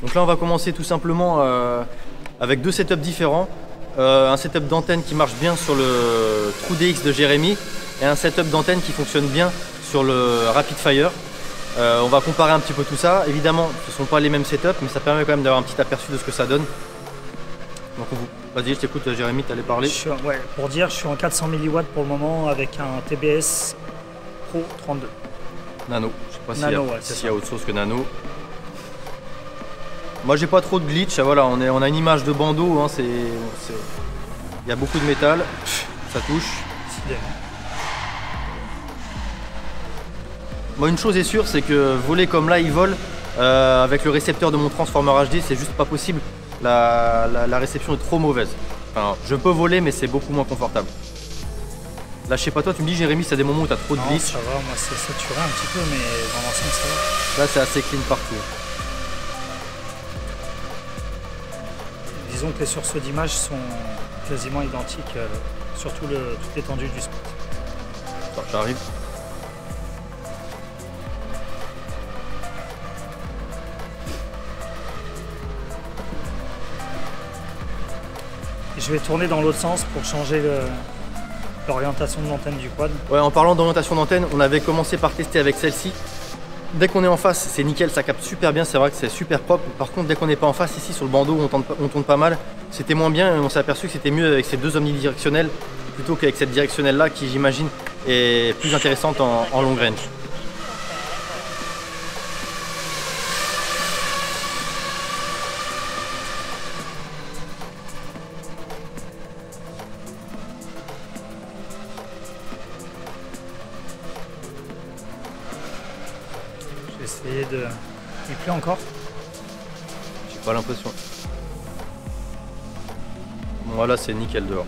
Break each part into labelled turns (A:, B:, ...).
A: Donc là on va commencer tout simplement avec deux setups différents. Un setup d'antenne qui marche bien sur le TrueDX de Jérémy et un setup d'antenne qui fonctionne bien sur le Rapid Fire. On va comparer un petit peu tout ça. Évidemment ce ne sont pas les mêmes setups mais ça permet quand même d'avoir un petit aperçu de ce que ça donne. Donc vas-y, je t'écoute Jérémy, tu allais parler.
B: Pour dire, je suis en 400 mW pour le moment avec un TBS Pro 32.
A: Nano, je sais pas s'il y a autre chose que Nano. Moi j'ai pas trop de glitch, voilà, on a une image de bandeau, hein, il y a beaucoup de métal, ça touche. Moi une chose est sûre, c'est que voler comme là il vole, avec le récepteur de mon transformer HD, c'est juste pas possible. La réception est trop mauvaise. Enfin, je peux voler mais c'est beaucoup moins confortable. Là je sais pas toi, tu me dis Jérémy, c'est des moments où tu as trop de glitch.
B: Ça va, moi c'est saturé un petit peu mais dans l'ensemble ça va.
A: Là c'est assez clean partout.
B: Disons que les sursauts d'image sont quasiment identiques sur toute l'étendue du spot.
A: Attends, j'arrive.
B: Je vais tourner dans l'autre sens pour changer l'orientation de l'antenne du quad.
A: Ouais, en parlant d'orientation d'antenne, on avait commencé par tester avec celle-ci. Dès qu'on est en face, c'est nickel, ça capte super bien, c'est vrai que c'est super propre. Par contre, dès qu'on n'est pas en face, ici sur le bandeau, on tourne pas mal. C'était moins bien et on s'est aperçu que c'était mieux avec ces deux omnidirectionnels plutôt qu'avec cette directionnelle là qui, j'imagine, est plus intéressante en long range.
B: Essayer de... Il pleut encore?
A: J'ai pas l'impression. Bon, voilà, c'est nickel dehors.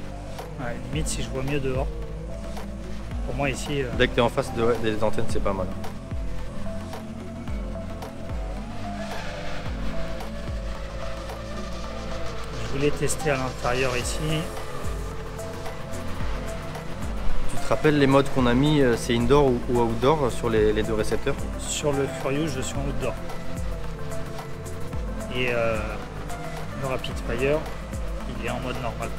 B: Ouais, limite si je vois mieux dehors. Pour moi ici...
A: Dès que tu es en face des antennes, c'est pas mal.
B: Je voulais tester à l'intérieur ici.
A: Tu te rappelles les modes qu'on a mis, c'est indoor ou outdoor sur les deux récepteurs?
B: Sur le Furious, je suis en outdoor. Et le Rapid Fire, il est en mode normal.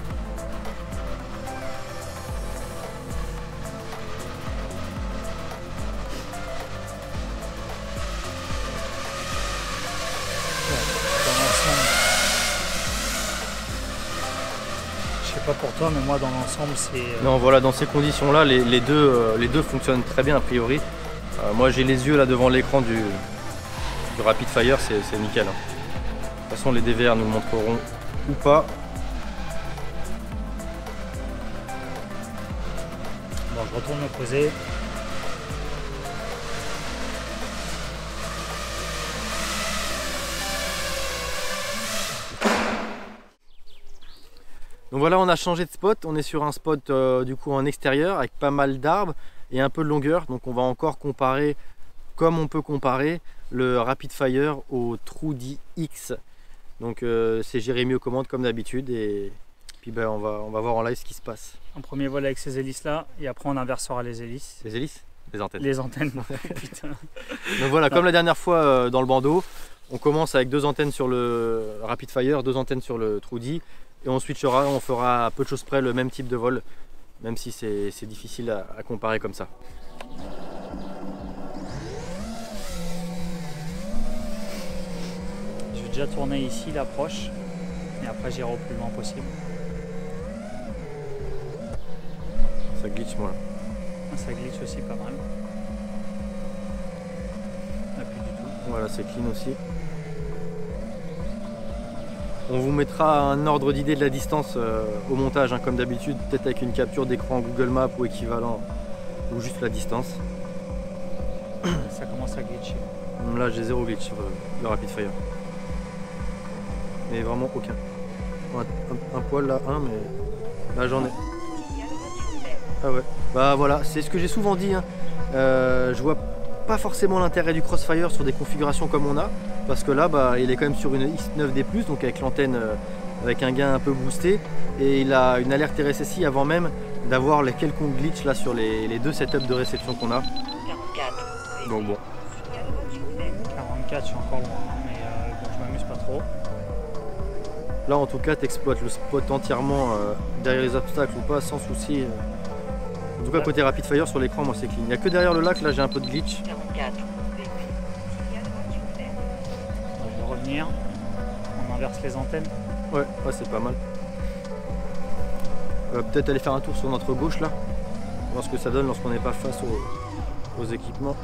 B: Je sais pas pour toi, mais moi dans l'ensemble c'est...
A: Non, voilà, dans ces conditions-là, les deux fonctionnent très bien a priori. Moi j'ai les yeux là devant l'écran du Rapid Fire, c'est nickel. Hein. De toute façon les DVR nous le montreront ou pas.
B: Bon, je retourne me poser.
A: Donc voilà, on a changé de spot, on est sur un spot du coup en extérieur avec pas mal d'arbres et un peu de longueur. Donc on va encore comparer, comme on peut comparer, le Rapid Fire au TrueDX. Donc c'est Jérémy aux commandes comme d'habitude et puis ben, on va voir en live ce qui se passe.
B: Un premier vol avec ces hélices là et après on inversera les hélices.
A: Les hélices? Les antennes.
B: Les antennes, putain.
A: Donc voilà, comme la dernière fois dans le bandeau, on commence avec deux antennes sur le Rapid Fire, deux antennes sur le TrueD. Et on switchera, on fera à peu de choses près le même type de vol, même si c'est difficile à comparer comme ça.
B: Je vais déjà tourner ici l'approche et après j'irai au plus loin possible.
A: Ça glitch moi là.
B: Ça glitch aussi pas mal. Là, plus du tout.
A: Voilà, c'est clean aussi. On vous mettra un ordre d'idée de la distance au montage, hein, comme d'habitude, peut-être avec une capture d'écran Google Maps ou équivalent, ou juste la distance.
B: Ça commence à glitcher.
A: Là j'ai zéro glitch sur le Rapid Fire. Mais vraiment aucun. Un poil là, mais là j'en ai. Ah ouais. Bah voilà, c'est ce que j'ai souvent dit. Hein. Je vois pas forcément l'intérêt du Crossfire sur des configurations comme on a. Parce que là, bah, il est quand même sur une X9D+, donc avec l'antenne avec un gain un peu boosté. Et il a une alerte RSSI avant même d'avoir les quelconques glitches là sur les deux setups de réception qu'on a. 44. Donc bon.
B: 44, je suis encore loin, mais bon, je me m'amuse pas trop.
A: Là en tout cas tu exploites le spot entièrement derrière les obstacles ou pas sans souci. En tout cas côté rapid fire sur l'écran moi c'est clean. Il n'y a que derrière le lac là j'ai un peu de glitch.
B: 44. On va revenir. On inverse les antennes.
A: Ouais c'est pas mal. Peut-être aller faire un tour sur notre gauche là. Voir ce que ça donne lorsqu'on n'est pas face aux équipements.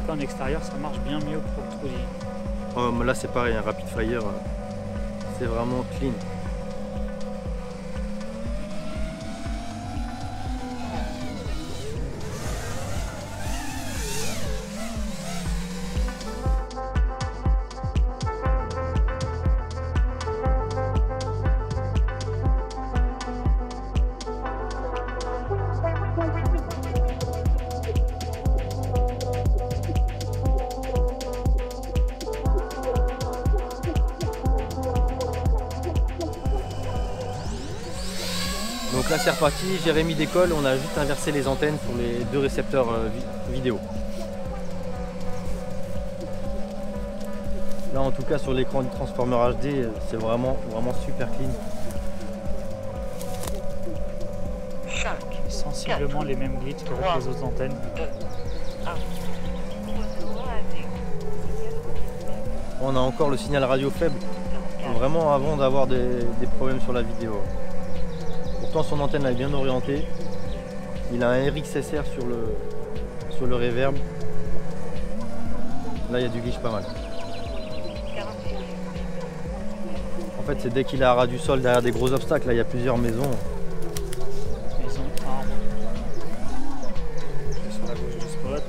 B: En extérieur ça marche bien mieux pour le Trudy.
A: Oh, là c'est pareil, un rapid fire c'est vraiment clean. Donc là c'est reparti, Jérémy décolle, on a juste inversé les antennes sur les deux récepteurs vidéo. Là en tout cas sur l'écran du Transformer HD c'est vraiment super clean.
B: 5, sensiblement 4, les mêmes glitches que 3, les autres antennes. 2, 1.
A: On a encore le signal radio faible, vraiment avant d'avoir des problèmes sur la vidéo. Pourtant son antenne est bien orientée. Il a un RXSR sur le reverb. Là il y a du glitch pas mal. En fait c'est dès qu'il est à ras du sol derrière des gros obstacles, là il y a plusieurs maisons.
B: Maison arbre. Sur la gauche du spot.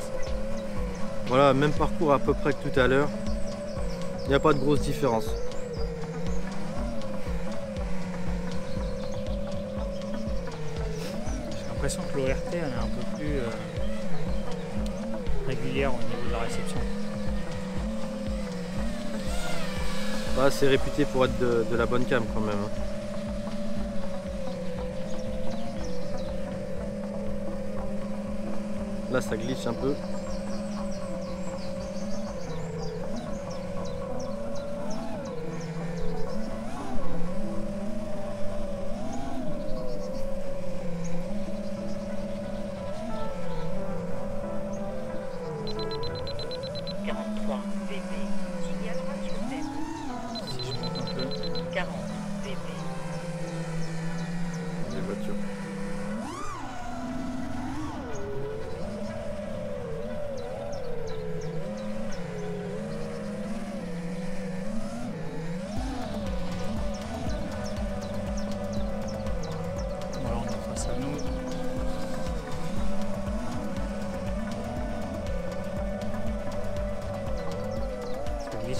A: Voilà, même parcours à peu près que tout à l'heure. Il n'y a pas de grosse différence.
B: J'ai l'impression que l'ORT elle est un peu plus régulière au niveau de la réception.
A: Bah, c'est réputé pour être de la bonne cam quand même. Là ça glitch un peu.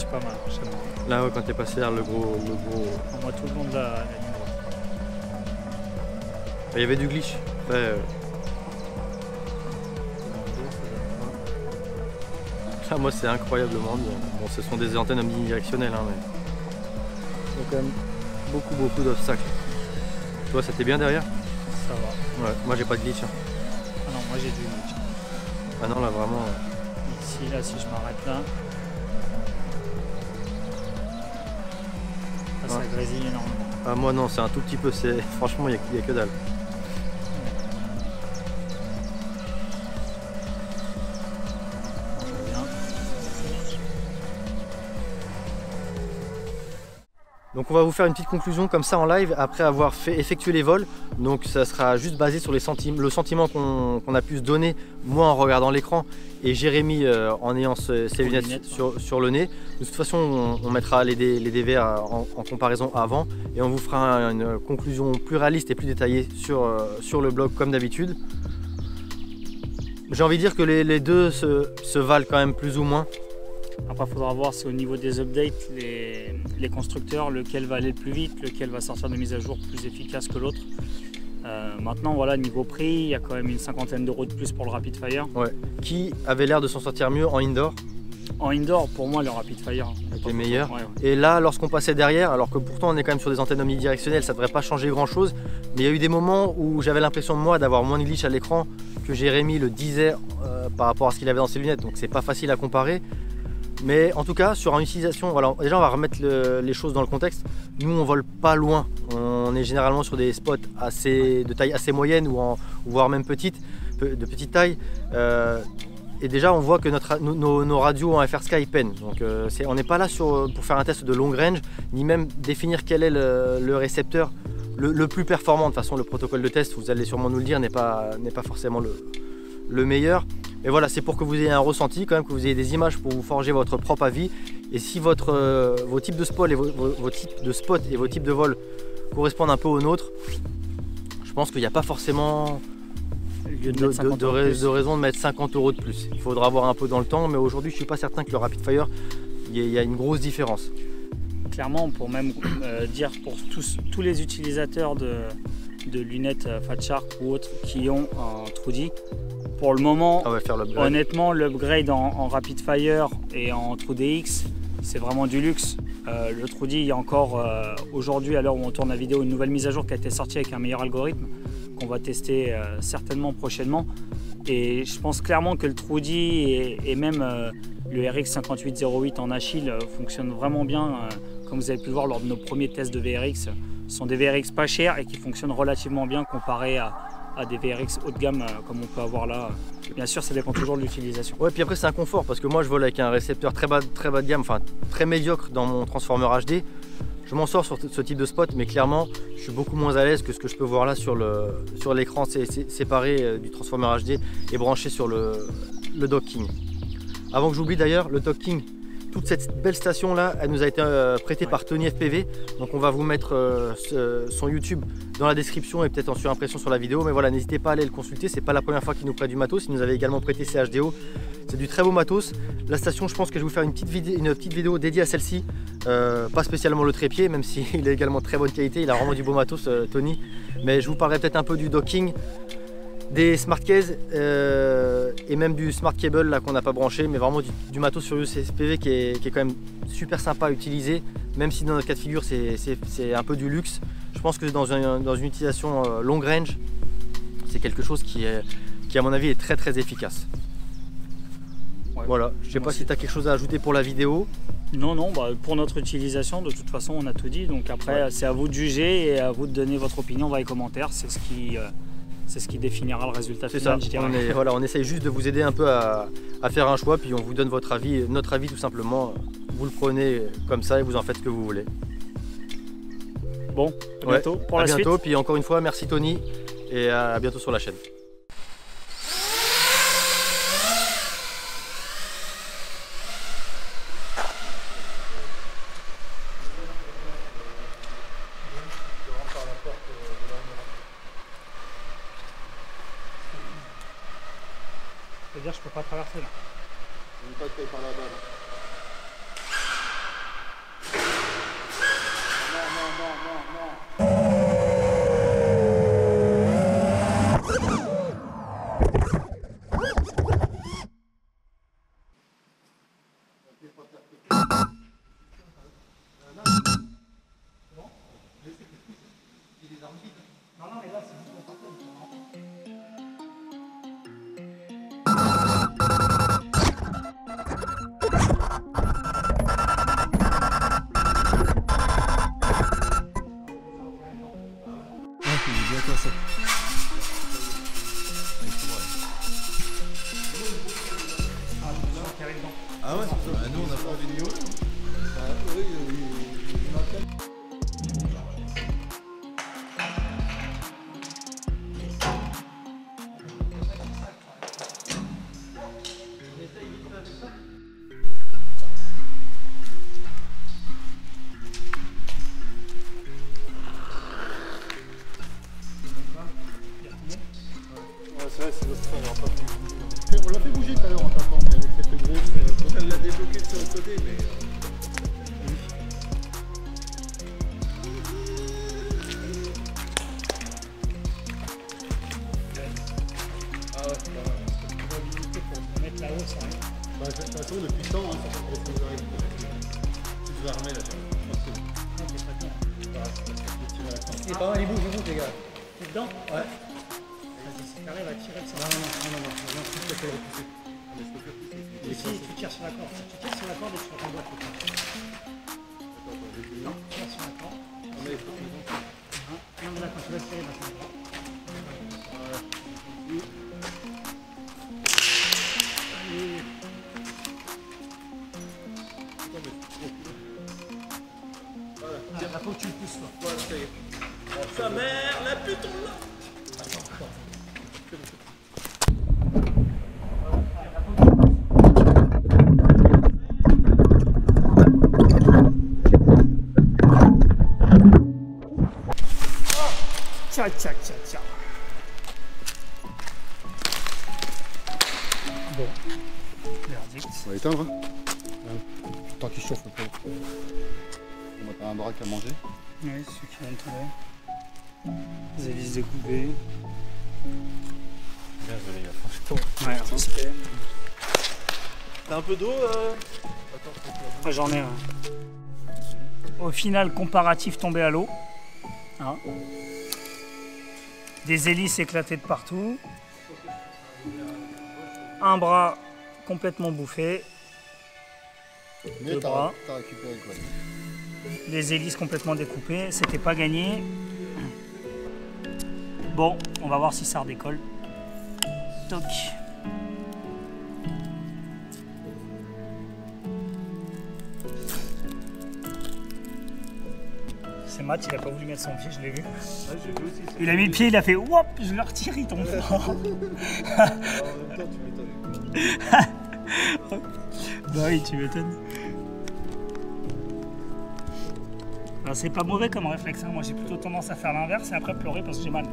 B: Pas mal chez moi.
A: Là ouais, quand t'es passé vers le gros...
B: Moi tout le monde la ligne droite.
A: Il y avait du glitch. Après, ça, moi c'est incroyablement bien. Bon ce sont des antennes omnidirectionnelles hein, mais il y a quand même beaucoup d'obstacles. Toi c'était bien derrière?
B: Ça va.
A: Ouais, moi j'ai pas de glitch. Hein.
B: Ah non, moi j'ai du glitch.
A: Ah non là vraiment...
B: Ici là si je m'arrête là... Ça grésille énormément.
A: Ah moi non, c'est un tout petit peu, franchement il n'y a que dalle. Donc on va vous faire une petite conclusion comme ça en live après avoir effectué les vols. Donc ça sera juste basé sur le sentiment qu'on a pu se donner, moi en regardant l'écran et Jérémy en ayant ses lunettes sur le nez. De toute façon on mettra les DVR en comparaison avant et on vous fera une conclusion plus réaliste et plus détaillée sur le blog comme d'habitude. J'ai envie de dire que les deux se valent quand même plus ou moins.
B: Après, il faudra voir si au niveau des updates, les constructeurs, lequel va aller le plus vite, lequel va sortir des mises à jour plus efficaces que l'autre. Maintenant, voilà, niveau prix, il y a quand même une 50aine d'euros de plus pour le Rapid Fire.
A: Ouais. Qui avait l'air de s'en sortir mieux en indoor.
B: En indoor, pour moi, le Rapid Fire
A: était meilleur.
B: Ouais.
A: Et là, lorsqu'on passait derrière, alors que pourtant on est quand même sur des antennes omnidirectionnelles, ça ne devrait pas changer grand chose, mais il y a eu des moments où j'avais l'impression moi d'avoir moins de glitch à l'écran que Jérémy le disait par rapport à ce qu'il avait dans ses lunettes, donc c'est pas facile à comparer. Mais en tout cas, sur une utilisation, alors déjà on va remettre les choses dans le contexte. Nous on vole pas loin, on est généralement sur des spots de taille assez moyenne ou voire même de petite taille. Et déjà on voit que nos radios en FR Sky peinent. Donc on n'est pas là pour faire un test de long range, ni même définir quel est le récepteur le plus performant. De toute façon le protocole de test, vous allez sûrement nous le dire, n'est pas forcément le meilleur. Mais voilà, c'est pour que vous ayez un ressenti, quand même, que vous ayez des images pour vous forger votre propre avis. Et si vos types de spots et vos types de spots et vos types de vol correspondent un peu aux nôtres, je pense qu'il n'y a pas forcément de raison de mettre 50 € de plus. Il faudra voir un peu dans le temps, mais aujourd'hui je ne suis pas certain que le Rapid Fire, il y a une grosse différence.
B: Clairement, pour même dire pour tous les utilisateurs de lunettes Fat Shark ou autres qui ont un TrueD, pour le moment, honnêtement, l'upgrade en Rapid Fire et en TrueDX, c'est vraiment du luxe. Le TrueD, il y a encore aujourd'hui, à l'heure où on tourne la vidéo, une nouvelle mise à jour qui a été sortie avec un meilleur algorithme qu'on va tester certainement prochainement. Et je pense clairement que le TrueD et même le RX5808 en Achille fonctionnent vraiment bien. Comme vous avez pu le voir lors de nos premiers tests de VRX, ce sont des VRX pas chers et qui fonctionnent relativement bien comparé à des VRX haut de gamme comme on peut avoir là. Bien sûr, ça dépend toujours de l'utilisation.
A: Ouais, puis après c'est un confort parce que moi je vole avec un récepteur très bas de gamme, enfin très médiocre dans mon transformer HD. Je m'en sors sur ce type de spot, mais clairement je suis beaucoup moins à l'aise que ce que je peux voir là sur l'écran séparé du transformer HD et branché sur le Dog King. Avant que j'oublie d'ailleurs, le Dog King, toute cette belle station là, elle nous a été prêtée par Tony FPV. Donc on va vous mettre son YouTube dans la description et peut-être en surimpression sur la vidéo. Mais voilà, n'hésitez pas à aller le consulter. C'est pas la première fois qu'il nous prête du matos. Il nous avait également prêté ses HDO. C'est du très beau matos. La station, je pense que je vais vous faire une petite vidéo dédiée à celle-ci. Pas spécialement le trépied, même s'il est également de très bonne qualité. Il a vraiment du beau matos, Tony. Mais je vous parlerai peut-être un peu du docking, des smart cases et même du smart cable là qu'on n'a pas branché, mais vraiment du matos sur USPV qui est quand même super sympa à utiliser, même si dans notre cas de figure c'est un peu du luxe. Je pense que dans une utilisation long range, c'est quelque chose qui à mon avis est très très efficace. Ouais, voilà, je sais pas si tu as quelque chose à ajouter pour la vidéo.
B: Non, bah, pour notre utilisation, de toute façon on a tout dit, donc après c'est à vous de juger et à vous de donner votre opinion dans les commentaires, c'est ce qui définira le résultat final.
A: C'est ça, on essaye juste de vous aider un peu à faire un choix, puis on vous donne notre avis tout simplement. Vous le prenez comme ça et vous en faites ce que vous voulez.
B: Bon, à bientôt pour la suite.
A: À bientôt, puis encore une fois, merci Tony, et à bientôt sur la chaîne.
B: C'est-à-dire je peux pas traverser là.
A: Je ne veux pas que tu ailles par là-bas.
C: Ah ouais, c'est ça. Bah, nous on a pas envie de niveau. On l'a fait bouger tout à l'heure en tapant, mais avec cette grosse. Donc elle l'a débloqué sur le côté, mais.
B: Ah ouais, c'est pas mal. On va visiter pour mettre là-haut, ça.
C: Bah, de toute façon, depuis le temps, hein, ça fait trop de choses. Tu devrais armer là,
A: c'est pas mal, il bouge, les gars.
B: T'es dedans?
A: Ouais.
B: Vas-y, si t'arrives à tirer ça.
A: Non, je peux le repousser.
B: Et si tu tires sur la corde, tu tires sur la corde et tu renvoies tout. Non, tu tires sur la corde. Non, mais là, quand tu vas tirer, va sur la corde. Il faut que tu le pousses, toi.
C: Voilà, ça y est. Sa mère, la pute, on l'a.
B: Tiens, tiens, tiens, tiens. Bon. Verdict.
C: On va éteindre. Tant qu'il chauffe un peu. On va faire un baraque à manger.
B: Oui, ceux qui vont tomber. Les hélices découpées.
C: Bien joué les gars.
B: Ouais, respect.
C: T'as un peu d'eau
B: J'en ai un. Au final, comparatif tombé à l'eau. Hein. Des hélices éclatées de partout. Un bras complètement bouffé.
C: Mais t'as récupéré quoi?
B: Les hélices complètement découpées. C'était pas gagné. Bon, on va voir si ça redécolle. Toc. C'est Matt, il a pas voulu mettre son pied, je l'ai vu.
C: Ah, j'ai vu aussi ça.
B: Il a mis le pied, il a fait wop, je le retire, il tombe.
C: En même temps, tu m'étonnes.
B: Bah oui, tu m'étonnes. Alors c'est pas mauvais comme réflexe, hein. Moi j'ai plutôt tendance à faire l'inverse et après pleurer parce que j'ai mal.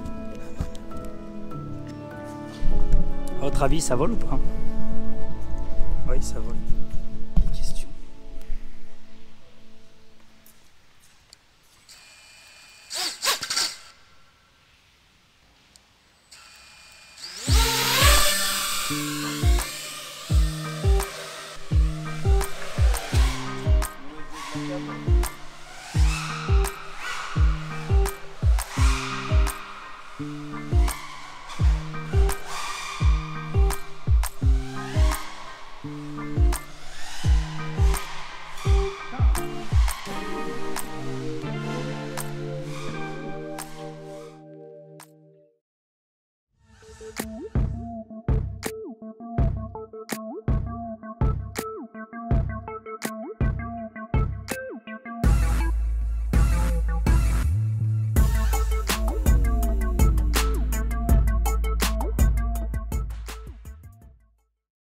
B: À votre avis, ça vole ou pas? Oui, ça vole. Question.